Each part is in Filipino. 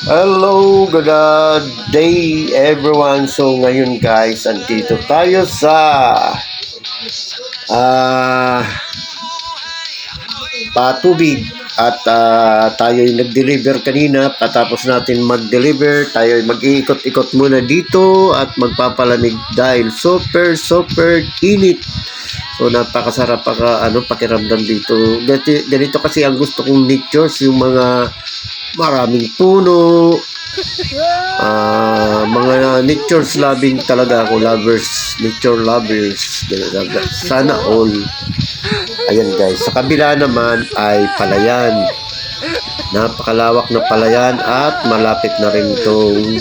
Hello, good day everyone. So ngayon guys, andito tayo sa ah patubig at tayo ay nag-deliver kanina. Patapos natin mag-deliver, tayo ay mag-iikot-ikot muna dito at magpapalamig dahil super init. So napakasarap pakiramdam dito. Ganito kasi ang gusto kong natures, yung mga maraming puno, mga natures loving talaga ako, nature lovers. Sana all. Ayan guys, sa kabila naman ay palayan. Napakalawak na palayan at malapit na rin itong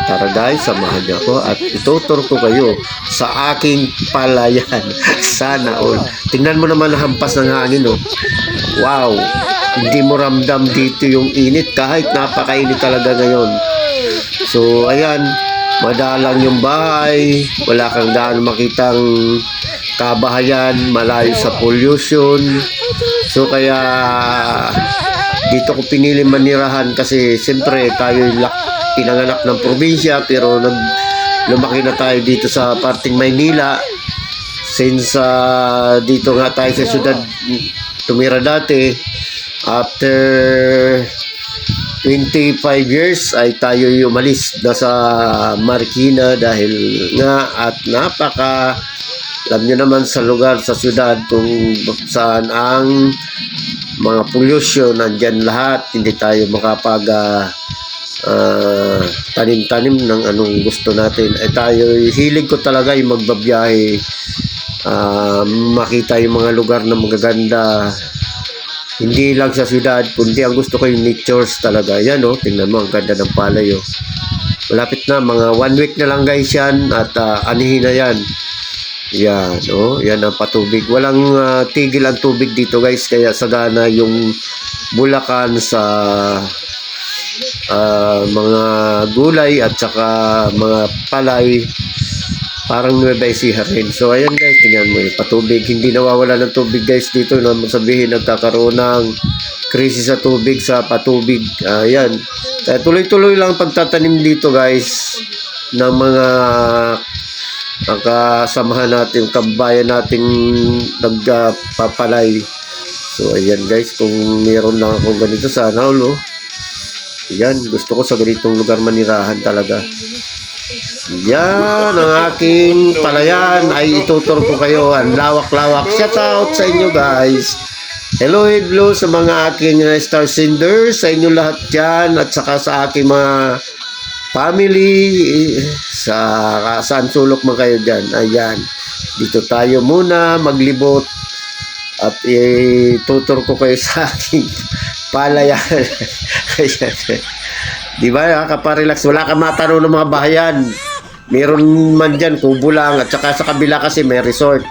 tara guys, samahan niyo ako at itutur ko kayo sa aking palayan. Sana all. Tingnan mo naman ang hampas ng hangin, oh. Wow, hindi mo ramdam dito yung init kahit napakainit talaga ngayon. So ayan, madalang yung bahay, wala kang daan makitang kabahayan, malayo sa pollution. So kaya dito ko pinili manirahan kasi siyempre tayo pinanganak ng probinsya pero lumaki na tayo dito sa parting Maynila since dito nga tayo sa syudad tumira dati. After 25 years ay tayo umalis na sa Marikina dahil nga at alam nyo naman sa lugar sa syudad kung saan ang mga pollution nandyan lahat, hindi tayo makapag tanim-tanim ng anong gusto natin. Tayo hilig ko talaga yung magbabiyahe, makita yung mga lugar na magaganda, hindi lang sa syudad kundi ang gusto ko yung natures talaga. Yan, oh, tingnan mo ang ganda ng palay, oh. Malapit na, mga 1 week na lang guys yan at anihin na yan. Yan, oh, yan ang patubig. Walang tigil ang tubig dito guys, kaya sagana yung Bulacan sa mga gulay at saka mga palay, parang Nueva Ecija rin. So ayan guys, tingnan mo yung patubig, hindi nawawala ng tubig guys dito, na sabihin nagkakaroon ng krisis sa tubig sa patubig. Ayan, kaya tuloy-tuloy lang pagtatanim dito guys ng mga kasamahan natin, kabayan nating nagpapalay. So ayan guys, kung meron lang akong ganito sana all, oh. Ayan, gusto ko sa ganitong lugar manirahan talaga. Yan ang aking palayan, ay itutur ko kayo. Ang lawak-lawak. Shout out sa inyo guys. Hello sa mga aking star senders, sa inyo lahat dyan, at saka sa aking mga family saan sulok man kayo dyan. Ayan, dito tayo muna maglibot at itutur ko kayo sa aking palayan. Ayan, diba, kaparelax, wala kang matanong ng mga bahayan. Meron man dyan kubo lang, at saka sa kabila kasi may resort.